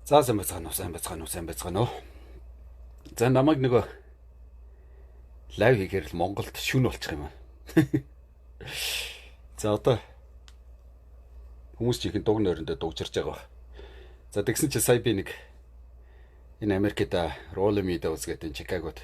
За сайн байцгаана уу, сайн байцгаана уу. За намайг нөгөө лайв хийхээр л Монголд шүн болчих юм аа. За одоо хүмүүс чихэн дуг нойрондоо дугжирч байгаа. За тэгсэн чи сая би нэг энэ Америкт Rolling Meadows гэдэг Чикагод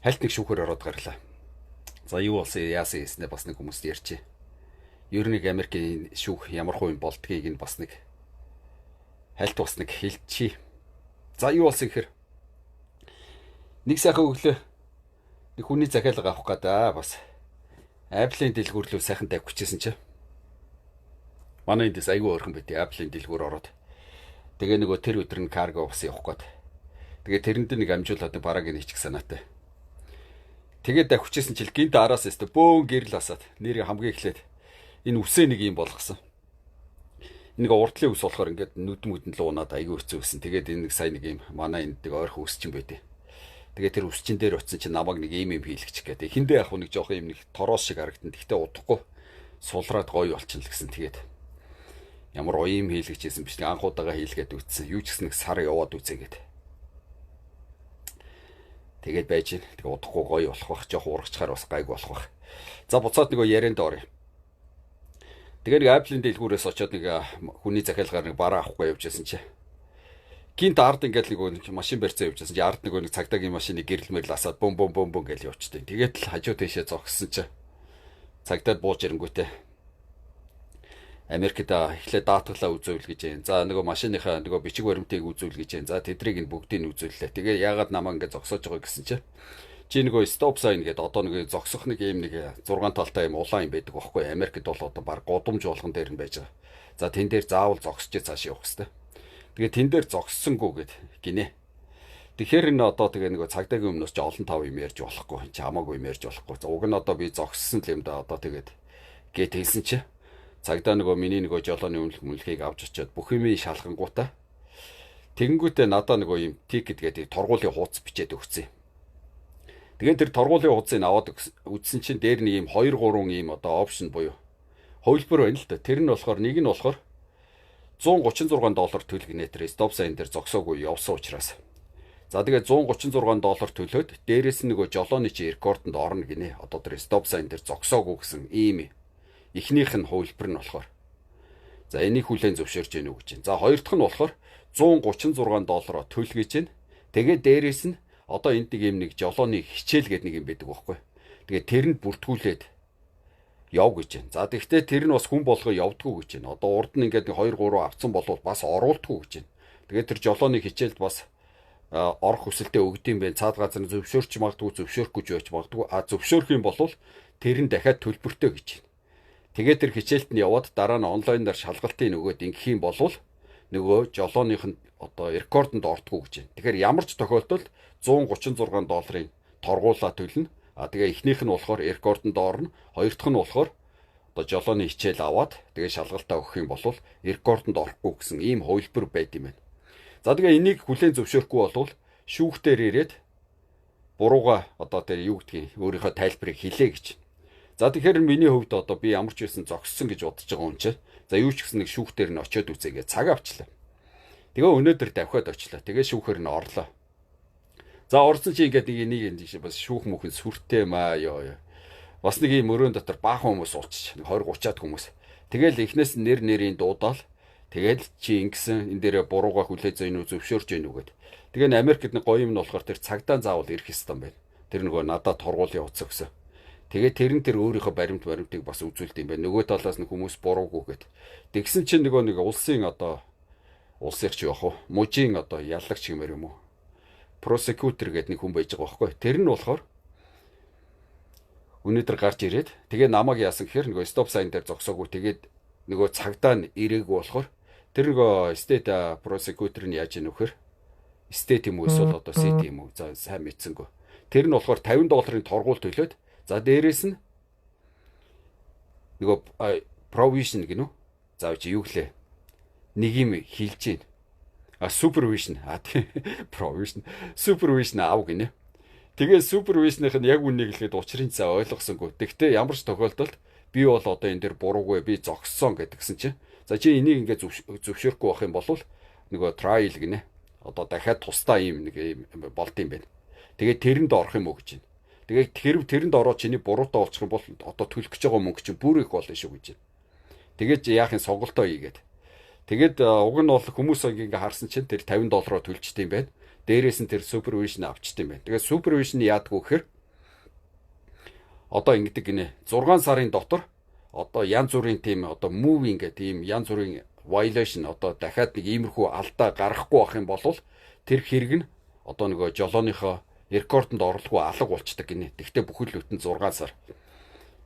хальт нэг шүүхөр ороод гарлаа. За юу болсон яасан гэснээр бас нэг хүмүүст ярьчих. Ер нь Америкийн шүүх ямар хувийн болдгийг нь бас нэг хальт бас нэг хэлчихье. За юу болсон гэхээр нэг сайхан өглөө нэг хүний захиалга авах гэдэг бас Apple-ийн дэлгүүр рүү сайхан тавьж хүчээсэн чи. Манай эндээс айгүй ойрхон байт Apple-ийн дэлгүүр ороод. Тэгээ нөгөө тэр өдөр нь карго бас явах гээд. Тэгээ тэрэнд нэг амжуулаад бараг нэг чих санаатай. Тэгээд тавьж хүчээсэн чил гинт араас өстө бөөн гэрэл асаад нэр хамгийн эхлээд энэ үсээ нэг юм болгосон. Нэг урдлын ус болохоор ингээд нүд мүдэнд л унаад айгүй хэцүү байсан. Тэгээд энэ нэг сайн нэг юм манай энд нэг ойрхон үсчин байдэ. Тэгээд тэр үсчин дээр утсан чинь намайг нэг юм хийлгчих гэдэг. Эхэндээ яг нэг жоох юм нэг тороос шиг харагдан. Тэгтээ удахгүй сулраад гоё болчихно л гэсэн. Тэгээд ямар уян хийлгэжсэн биш нэг анхудаага хийлгээд үтсэн. Юу ч гэсэн нэг сар яваад үзээгээд. Тэгээд байж гин. Тэгээ удахгүй гоё болох бах. Жоох урагчаар бас гайг болох бах. За буцаад нөгөө ярианд орё. Тэгээ нэг Apple-ийн дэлгүүрээс очиод нэг хүний захиалгаар нэг бараа авахгүй явжсэн чи. Гинт ард ингээд нэг машин барьцаа явжсэн чи ард нэг цагдаагийн машиныг гэрэлмэрл асаад бөм гэж явчихдаг. Тэгээд л хажуу тийшээ зогссон чи. Цагдаад бууж ирэнгүүтээ Америкт эхлээд даатгалаа үзүүл гэж юм. За нөгөө машиныхаа нөгөө бичиг баримтыг үзүүл гэж юм. За тэдрийг нь бүгдийг нь үзүүллээ. Тэгээ яагаад намаа ингээд зогсоож байгаа гэсэн чи. Чи нөгөө stop sign гэдэг одоо нэг зогсох нэг юм нэг 6 талтай юм улаан юм байдаг байхгүй. Америкт бол одоо баг гудамж болгон дээр нь байж байгаа. За тэн дээр заавал зогсож цааш явах хэрэгтэй. Тэгээ тэн дээр зогссонгүй гэд гинэ. Тэгэхээр энэ одоо тэгээ нөгөө цагдаагийн өмнөөс ч олон тав юм ярьж болохгүй. Чи хамаагүй юм ярьж болохгүй. Уг нь одоо би зогссон л юм да одоо тэгээд гэт хэлсэн чи. Цагдаа нөгөө миний нөгөө жолооны үнэлхийг авч очиод бүх юм шалхангуудаа. Тэгэнгүүтээ надаа нөгөө юм тикет гэдэг торгуулийн хуудас бичээд өгсөн. Тэгээд тэр торгуулийн хуудсыг аваад үзсэн чинь дээр нэг юм 2 3 юм одоо опшн буюу хувилбар байна л да. Тэр нь болохоор нэг нь болохоор $136 төлгөнэ тэр стоп сайн дээр зогсоогүй явсан учраас. За тэгээд $136 төлөөд дээрээс нь нөгөө жолооны чи рекордонд орно гинэ. Одоо тэр стоп сайн дээр зогсоогүй гэсэн ийм эхнийх нь хувилбар нь болохоор. За энийг хүлээн зөвшөөрч гэнэ үү гэж байна. За хоёр дахь нь болохоор $136 төлгөж гэнэ. Тэгээд дээрээс нь одоо энд нэг юм нэг жолооны хичээл гэдэг нэг юм байдаг байхгүй. Тэгээд тэрэнд бүртгүүлээд яв гэж байна. За тэгвэл тэр нь бас хүн болгоо явдггүй гэж байна. Одоо урд нь ингээд 2 3 авцсан болвол бас оруулдаггүй гэж байна. Тэгээд тэр жолооны хичээлд бас орох хүсэлтэд өгдөм байх. Цаад газар нь зөвшөөрч магадгүй зөвшөөрөхгүй ч байж магадгүй. Зөвшөөрөх юм бол тэр нь дахиад төлбөртэй гэж байна. Тэгээд тэр хичээлд нь яваад дараа нь онлайнаар шалгалтыг нөгөөд ингэх юм бол нөгөө жолооных нь одоо рекордонд ордгоо гэж байна. Тэгэхээр ямар ч тохиолдолд $136 торгуулаа төлнө. Тэгээ эхнийх нь болохоор рекордонд орно. Хоёр дахь нь болохоор одоо жолооны хичээл аваад тэгээ шалгалтаа өгөх юм бол рекордонд орохгүй гэсэн ийм хувилбар байд юм байна. За тэгээ энийг хүлээн зөвшөөрөхгүй бол шүүхтэр ирээд бурууга одоо тэр юу гэдгийг өөрийнхөө тайлбарыг хэлээ гэж. За тэгэхээр миний хувьд одоо би ямар ч байсан зогссон гэж бодож байгаа юм чи. За юу ч гэсэн нэг шүүхтэр нь очиод үзээгээ цаг авчлаа. Тэгээ өнөөдөр давхиад очлоо. Тэгээ шүүхэр нь орлоо. За орсон чи ингээд нэг юм бас шүүх мөхөн сүртэй маа ёо. Бас нэг юм өрөөнд дотор баахан хүмүүс уулчих. 20 30-аад хүмүүс. Тэгэл эхнээс нэр нэрийн дуудаал. Тэгэл чи ингэсэн энэ дээрээ бурууга хүлээж зөөнө зөвшөөрч гэнэ үгээд. Тэгээ Америкт нэг гоё юм нь болохоор тэр цагдаа заавал ирэх ёстой юм байна. Тэр нөгөө надад торгуул явуулсан гэсэн. Тэгээ тэр өөрийнхөө баримтыг бас үзүүлдэг юм байна. Нөгөө талаас нь хүмүүс буруугүй гээд. Тэгсэн чинь нөгөө нэг улсын одоо улсынх ч явах уу? Мужийн одоо яллагч гэмээр юм уу? Prosecutor гэдэг нэг хүн байж байгаа байхгүй. Тэр нь болохоор өнөөдөр гарч ирээд тэгээ намайг яасан гэхээр нөгөө stop sign дээр зогсоогүй тэгээд нөгөө цагдаа нь ирээгүй болохоор тэр нөгөө state prosecutor нь яаж ийнө вөхөр state юм уу эсвэл одоо city юм уу за сайн мэдсэнгөө. Тэр нь болохоор $50 торгуул төлөөд за дээрээс нь нөгөө provision гинүү. За чи юу гэлээ? Нэг юм хэлж гин. Supervision provision supervision аав гинэ. Тэгээ supervision-ийнх нь яг үнийг хэлэхэд учрын цаа ойлгосонгүй. Тэгтээ ямар ч тохиолдолд би бол одоо энэ дэр буруугүй би зогссон гэдгсэн чинь. За чи энийг ингээд зөвшөөрөхгүй байх юм бол нөгөө trial гинэ. Одоо дахиад тусдаа нэг юм болд юм байна. Тэгээд тэрэнд орох юм уу гэж байна. Тэгээд хэрв тэрэнд ороод чиний буруутай болчих юм бол одоо төлөх гэж байгаа мөнгө чинь бүр их болно шүү гэж байна. Тэгээд яахын сонголтоо хийгээд. Тэгээд уг нь бол хүмүүс ингээ харсан чинь тэр $50 төлчтэй юм байна. Дээрээс нь тэр супервижн авчтай юм байна. Тэгээд супервижн яадгүй гэхээр одоо ингэдэг гинэ 6 сарын дотор одоо янз бүрийн тийм одоо moving гэдэг ийм янз бүрийн violation одоо дахиад нэг иймэрхүү алдаа гаргахгүй байх юм бол тэр хэрэг нь одоо нөгөө жолооныхоо рекордонд оруулахгүй алга болчдаг гинэ. Тэгтээ бүхэл бүтэн 6 сар.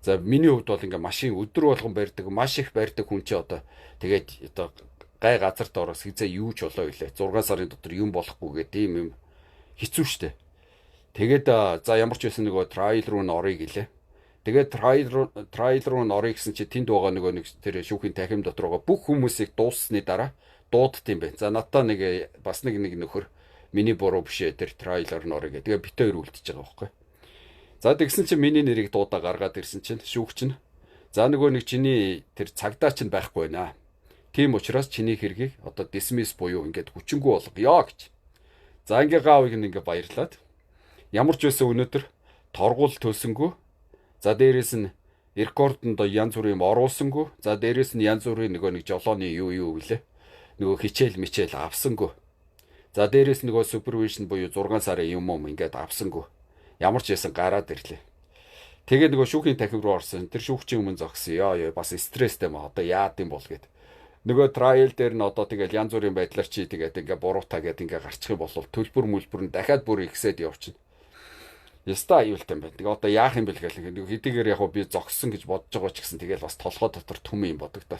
За миний хувьд бол ингээ машин өдөр болгон барьдаг, маш их барьдаг хүн чи одоо тэгээд одоо гай газарт ороос хизээ юу ч болоо илээ. 6 сарын дотор юм болохгүй гэдэг ийм юм хэцүү шттэ. Тэгээд за ямар ч байсан нөгөө trial руу н орё гэлээ. Тэгээд trial руу н орё гэсэн чи тэнд байгаа нөгөө нэг тэр шүүхийн танхим дотор байгаа бүх хүмүүсийг дууссаны дараа дуудт юм байна. За надаа нэг бас нэг нөхөр миний буруу бишээ тэр trial-оор н орё гэдэг. Тэгээд бит хоёр үлдчихэж байгаа байхгүй. За тэгсэн чинь миний нэрийг дуудаа гаргаад ирсэн чинь шүүгч нь за нөгөө нэг чиний тэр цагдаа чинь байхгүй байна. Тийм учраас чиний хэргийг одоо dismiss буюу ингээд хүчингүй болгоё гэж. За ингээ gaawыг ингээ баярлаад ямар ч байсан өнөөдөр торгуул төлсөнгөө. За дээрэс нь рекордонд янз бүрийн юм оруулсангүй. За дээрэс нь янз бүрийн нэг жолооны юу гэлээ. Нөгөө хичээл мичээл авсангүй. За дээрэс нөгөө супервижн буюу 6 сарын юм ингээд авсангүй. Ямар ч байсан гараад ирлээ. Тэгээд нөгөө шүүхийн танхим руу орсон. Тэр шүүгчийн өмнө зогсон. Яа бас стресстэй маа. Одоо яад юм бол гэд. Нөгөө trial дээр нь одоо тэгэл янз бүрийн байдлаар чи тэгээд ингээ буруутаа гэд ингээ гарчих юм бол төлбөр мөлбөр нь дахиад бүр ихсээд явчихна. Яста аюултай юм байна. Тэгээ одоо яах юм бэл гэх нэг хэдийгээр яг би зогссон гэж бодож байгаа ч гэсэн тэгэл бас толгой дотор түм юм бодогдоо.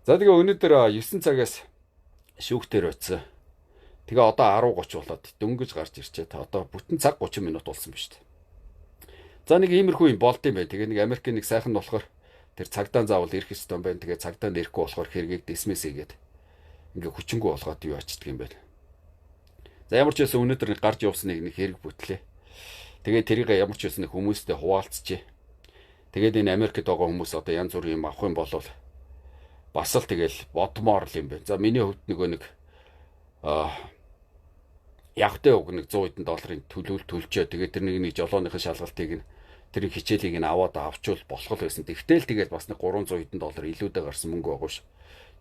За тэгээ өнөөдөр 9 цагаас шүүхтэр очсон. Тэгээ одоо 10:30 болоод дөнгөж гарч ирчээ. Та одоо бүтэн цаг 30 минут болсон биз дээ. За нэг иймэрхүү юм болд юм байна. Тэгээ нэг Америкийн нэг сайхан болохоор тэр цагдаа заавал ирэх ёстой юм байна. Тэгээ цагдаа нэрэхгүй болохоор хэргийг dismiss хийгээд ингээ хүчингүй болгоод юу ачдаг юм байна. За ямар ч байсан өнөөдөр гарч явсан нэг хэрэг бүтлээ. Тэгээд тэрийг ямар ч байсан хүмүүстэй хуваалцжээ. Тэгээд энэ Америкт байгаа хүмүүс одоо янз бүрийн юм авах юм бол бас л тэгэл бодмоор л юм байна. За миний хувьд нэг явтай уг нэг $100 төлөлчөө. Тэгээд тэр нэг жолооныхын шалгалтыг нь тэр хичээлийг нь авчвал болох л байсан. Тэгтэл тэгээд бас нэг $300 илүүтэй гарсан мөнгө байгаа ш.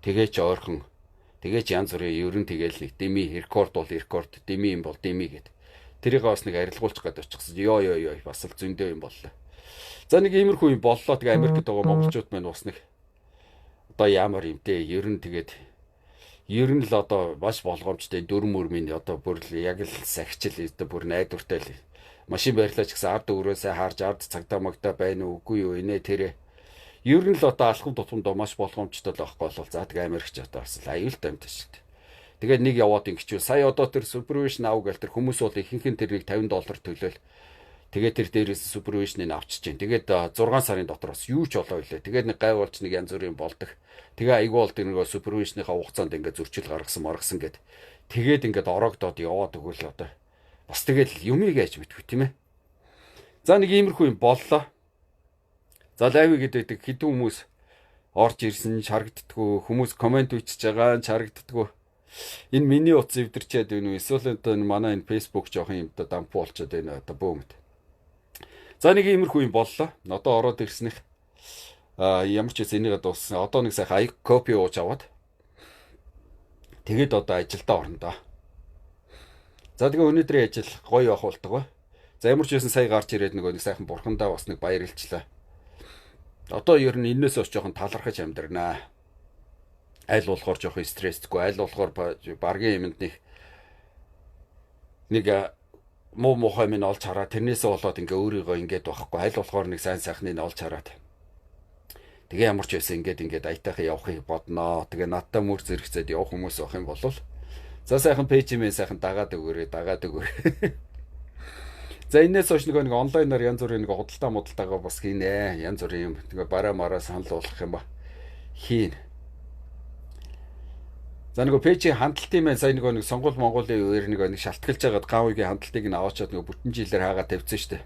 Тэгээд ч ойрхон тэгээд янз бүрийн ерөн тэгээд нэг дими рекорд бол рекорд, дими юм бол дими гэд. Тэрийг бас нэг арилгуулчих гээд очихсан. Ёо бас л зөндөө юм боллоо. За нэг иймэрхүү юм боллоо. Тэгээ Америкт байгаа монголчууд маань бас нэг одоо ямар юм те ер нь л одоо маш болгоомжтой 4 мөрмийн одоо бүр л яг л сахичл одоо бүр найдвартай л машин барьлаач гэсэн ард өрөөсөө харж ард цагдаа магтаа байна уу үгүй юу инээ тэрэ ер нь л одоо алхам тутамдаа маш болгоомжтой л байхгүй бол за тэгээ Америкч одоо бас аюултай юм тааш шүү дээ. Тэгээд нэг яваад ингэчүү сая одоо тэр супервижн ав гэл тэр хүмүүс бол ихэнх нь тэрийг $50 төлөөл тэгээд тэр дээрээс супервижнийг авчиж чинь тэгээд 6 сарын дотор бас юу ч болоо илээ. Тэгээд нэг гай болж нэг янз бүрийн болдог. Тэгээ айгүй бол тэр нэг супервижнийхаа хугацаанд ингээд зөрчил гаргасан гэд. Тэгээд ингээд ороогдоод яваад өгөөл одоо бас тэгэл юмыг яаж мэдгүй тийм ээ. За нэг иймэрхүү юм боллоо. За лайв гэдэг хэдэн хүмүүс орж ирсэн харагддггүй хүмүүс комент бичиж байгаа харагддггүй. Энэ миний утас эвдэрчээд байна уу? Эсвэл одоо манай энэ Facebook жоохон юм дамп болчиход байна одоо бөөмд. За нэг иймэрхүү юм боллоо. Одоо ороод ирснийх ямар ч энийг дууссан. Одоо нэг сайхан копи ууж аваад тэгээд одоо ажилдаа орно доо. За тэгээ өнөөдрийн ажил гоё явуулдаг ба. За ямар ч байсан сая гарч ирээд нэг сайхан бурхандаа бас нэг баярлчлаа. Одоо ер нь энэс ос жоохон талархаж амьдрнаа. Айл болохоор жоохон стрессгүй, айл болохоор баргийн юмд нэг муухай минь олж хараа. Тэрнээсээ болоод ингээ өөрийгөө ингээд байхгүй. Айл болохоор нэг сайн сайхныг олж хараад. Тэгээ ямар ч байсан ингээд аятайхан явахыг бодноо. Тэгээ надтай мөр зэрэгцээд явах хүмүүс авах юм бол за сайхан пэйж юм сайхан дагаад өгөөрэй. За энэс хойш нэг онлайнаар янз бүрийн нэг худалдаага бас хийнэ. Янз бүрийн юм. Тэгээ бараа мараа санал болгох юм ба. Хийн. За нэг пэйжийн хандлтын маань сая нэг сонгол Монголын үеэр нэг шалтгаалж байгаад гавыгийн хандлтыг нь аваачаад нэг бүтэн жилээр хаагаад тавьсан штэ.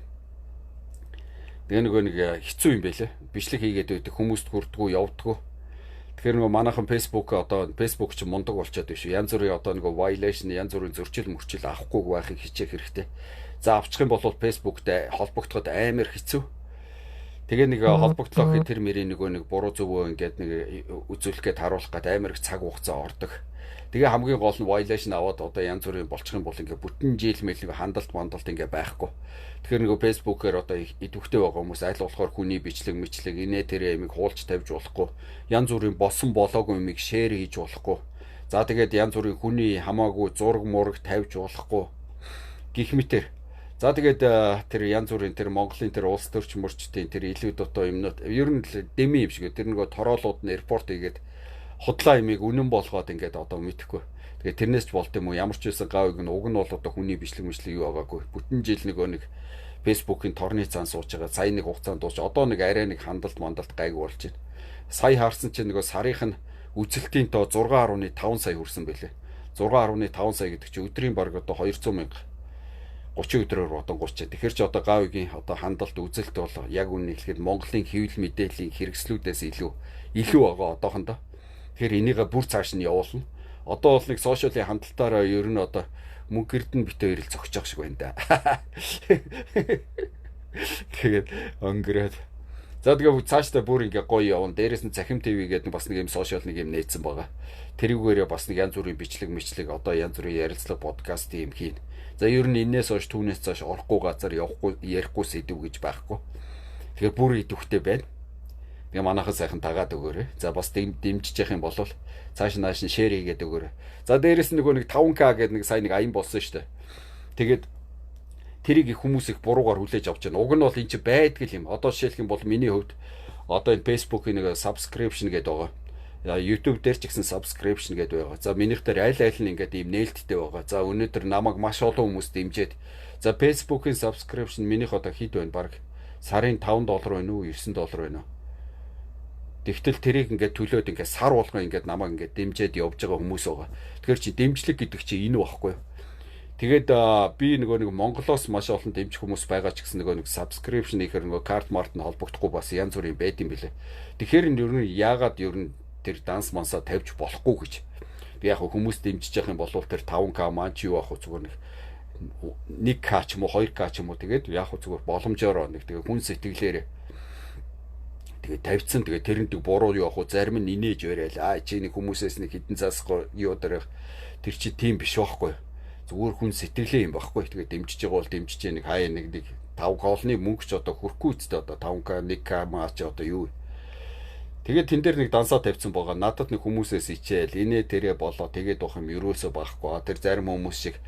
Тэгээ нэг хэцүү юм байлээ. Бичлэг хийгээд байдаг хүмүүст хүрдгүү явдгүү. Тэгэхээр нөгөө манайхан Facebook ч мундаг болчиход биш. Янз бүрийн одоо нөгөө violation, янз бүрийн зөрчил мөрчил авахгүй байхыг хичээх хэрэгтэй. За авчих юм бол Facebook-тэй холбогдоход амар хэцүү. Тэгээ нэг холбогдлоо гэхэд тэр мөрийн нэг буруу зөвөө ингээд нэг үзүүлэхэд харуулах гээд амар их цаг хугацаа ордог. Тэгээ хамгийн гол нь violation аваад одоо янз бүрийн болчих юм бол ингээд бүтэн жил мэл нэг хандалт ингээд байхгүй. Тэгэхээр нөгөө Facebook-ээр одоо идэвхтэй байгаа хүмүүс аль болохоор хүний бичлэг инээ тэр ямиг хуулж тавьж болохгүй. Янз бүрийн босон болоогүй юмыг шеэр хийж болохгүй. За тэгээд янз бүрийн хүний хамаагүй зураг мураг тавьж болохгүй. Гэх мэтэр. За тэгээд тэр янз бүрийн тэр Монголын тэр улс төрч мөрчтийн тэр илүү дотоо юмнууд ер нь дэми юм шиг тэр нөгөө тороолууд нь репорт хийгээд худлаа юмыг үнэн болгоод ингээд одоо мэдэхгүй. Тэгээ тэрнээс ч болт юм уу ямар ч байсан гавыг нь уг нь бол одоо хүний бичлэг юу байгаагүй. Бүтэн жил нэг Facebook-ийн торны цаан сууж байгаа. Сая нэг хугацаанд дууч одоо нэг арай нэг хандалт гайг болж байна. Сая харсан чинь нөгөө сарынх нь үзэлтийн тоо 6.5 сая хүрсэн байлээ. 6.5 сая гэдэг чинь өдрийн бараг одоо 200 мянга 30 өдрөөр одоо 30. Тэгэхээр чи одоо гавигийн одоо хандалт үзэлт бол яг үнэ хэлэхэд Монголын хэвлэл мэдээллийн хэрэгслүүдээс илүү байгаа одоохондоо. Тэгэхээр энийгээ бүр цааш нь явуулна. Одоо бол нэг сошиалын хандлтаараа ер нь одоо мөнгө эрдэнэ бит хоёрыг зогсож шиг байна да. Тэгээд өнгөрөөд. За тэгээ цаашдаа бүр ингээ гоё явна. Дээрээс нь Захим ТV гэдэг бас нэг юм сошиал нэг юм нээсэн байгаа. Тэрүүгээрээ бас нэг янз бүрийн бичлэг одоо янз бүрийн ярилцлага подкаст юм хийн. За ер нь энээс хойш түүнээс цааш орохгүй газар явахгүй ярихгүй сэдв гэж байхгүй. Тэгэхээр бүр идэвхтэй байна. Тэгээ манайхан сайхан тагаад өгөөрэй. За бас дэмжиж явах юм бол цааш нааш нь шеэр хийгээд өгөөрэй. За дээрэс нь нэг 5K гэдэг нэг сая нэг аян болсон шүү дээ. Тэгээд тэрийг их хүмүүс их буруугаар хүлээж авч байна. Уг нь бол энэ чи байдаг юм. Одоо жишээлх юм бол миний хувьд одоо энэ Facebook-ийн нэг subscription гэдэг байгаа. YouTube дээр ч гэсэн subscription гэдэг байгаа. За минийх дээр аль нь ингээд ийм нээлттэй байгаа. За өнөөдөр намайг маш олон хүмүүс дэмжиж. За Facebook-ийн subscription минийх одоо хэд байна? Бараг сарын $5 байна уу? $9 байна уу? Тэгтэл тэрийг ингээд төлөөд ингээд сар болгоо ингээд намайг ингээд дэмжиж явж байгаа хүмүүс байгаа. Тэгэхээр чи дэмжлэг гэдэг чи энэ байхгүй юу? Тэгээд би нэг Монголоос маш олон дэмжих хүмүүс байгаа ч гэсэн нэг subscription хийхээр карт март нь холбогдохгүй бас янз бүрийн байд юм билээ. Тэгэхээр энэ ер нь яагаад тэр данс мансаа тавьж болохгүй гэж. Би яг хүмүүс дэмжиж явах юм бол тэр 5K маань ч юу ах вэ зүгээр 1K ч юм уу 2K ч юм уу тэгээд яг зүгээр боломжоор нэг тэгээ хүн сэтгэлээр тэгээ тавьцсан тэгээ тэрэнд буруу юу ах вэ зарим нь инээж барайл чи нэг хүмүүсээс нэг хідэн цаасгүй юу дээр тэр чи тийм биш байхгүй зүгээр хүн сэтгэлээ юм байхгүй тэгээ дэмжиж байгаа бол дэмжиж нэг хаяа нэг 5 голны мөнгө ч одоо хүрхгүй үсттэй одоо 5K 1K маа ч одоо юу тэгээд тэн дээр нэг дансаа тавьсан байгаа надад нэг хүмүүсээс ичээл инээ тэрэ болоо тэгээд уух юм ерөөсөө байхгүй тэр зарим хүмүүс шиг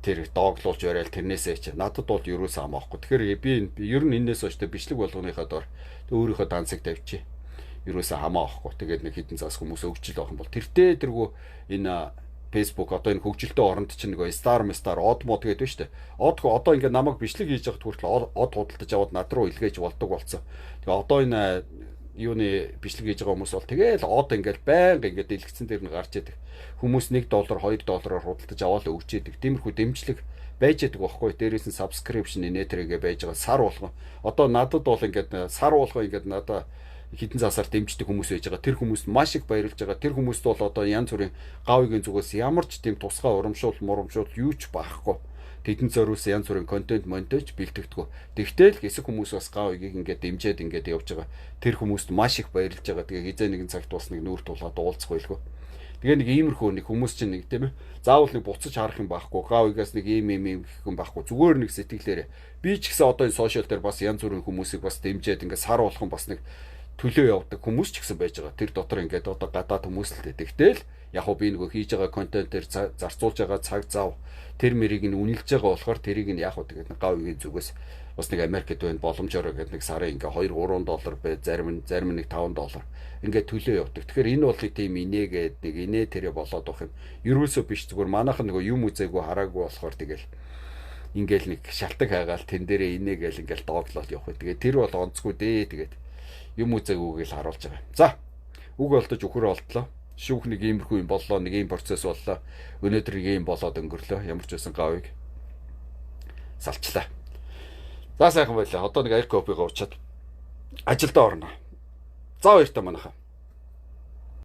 тэр дооглуулж барайл тэрнээсээ чи надад бол ерөөсөө амаахгүй тэгэхээр би ер нь энэс хойш бичлэг болгоныхаа дор өөрийнхөө дансыг тавьчих ерөөсөө хамаахгүй тэгээд нэг хідэн цаас хүмүүс өгчл байх юм бол тэртээ тэргүү энэ Facebook одоо энэ хөгжилтэй оронд чинь нэг star од мод гэдэг нь шүү дээ. Одоо ингээд намайг бичлэг хийж явахд хүртэл од худалдаж аваад над руу илгээж болдог болсон. Тэгээ одоо энэ юуны бичлэг хийж байгаа хүмүүс бол тэгээл од ингээд байнга ингээд дэлгэцэн дээр нь гарч идэг. Хүмүүс $1 $2-оор худалдаж аваад өгч идэг. Тиймэрхүү дэмжлэг байж идэг байхгүй. Дээрээс нь subscription нэтрэгээ байж байгаа сар болгоо. Одоо надад бол ингээд сар болгоо ингээд надад хідэн засаар дэмждэг хүмүүс байж байгаа. Тэр хүмүүст маш их баярлж байгаа. Тэр хүмүүст бол одоо янз бүрийн гавьгийн зүгээс ямар ч тийм тусгай урамшуул юу ч байхгүй. Тэдэн зориулсан янз бүрийн контент монтаж бэлтгэдэг. Тэгтэл хэсэг хүмүүс бас гавьгийг ингээд дэмжиж ингээд явж байгаа. Тэр хүмүүст маш их баярлж байгаа. Тэгээ хизээ нэгэн цагт бас нэг нүүр тулгаад уулзах байлгүй. Тэгээ нэг иймэрхүү нэг хүмүүс чинь нэг тийм ээ. Заавал нэг буцаж харах юм байхгүй. Гавьгаас нэг ийм гэх юм байхгүй. Зүгээр нэг сэтгэлээрээ би ч гэсэн одоо энэ сошиал дээр бас янз бүрийн хүмүүсийг бас дэмжиж ингээд сар болгон бас нэг төлөө явдаг хүмүүс ч гэсэн байж байгаа. Тэр дотор ингээд одоо гадаад хүмүүс л тэгтэл яг хөө би нөгөө хийж байгаа контентээр зарцуулж байгаа цаг зав тэр мэрийг нь үнэлж байгаа болохоор тэрийг нь яг хөө тэгээд гавьгийн зүгээс бас нэг Америкт байна боломжоор гэдэг нэг сарын ингээ $2-3 бай зарим нь нэг $5 ингээ төлөө явдаг. Тэгэхээр энэ бол тийм инээгээд нэг инээ тэрэ болоод байх юм. Ерөөсөө биш зүгээр манайхан нөгөө юм үзээгүй хараагүй болохоор тэгэл ингээл нэг шалтак хайгаал тэн дээрээ инээгээл ингээл дооглол явах. Тэгээд тэр бол онцгүй дээ тэгээд юм үзээгүйг л харуулж байгаа. За үг олдож өхөр олдлоо. Шүүх нэг иймэрхүү юм боллоо, нэг ийм процесс боллоо. Өнөөдөр нэг ийм болоод өнгөрлөө. Ямар ч байсан гавыг салчлаа. За сайхан байлаа. Одоо нэг air copy-го уучаад ажилдаа орно. За баяртай манайхаа.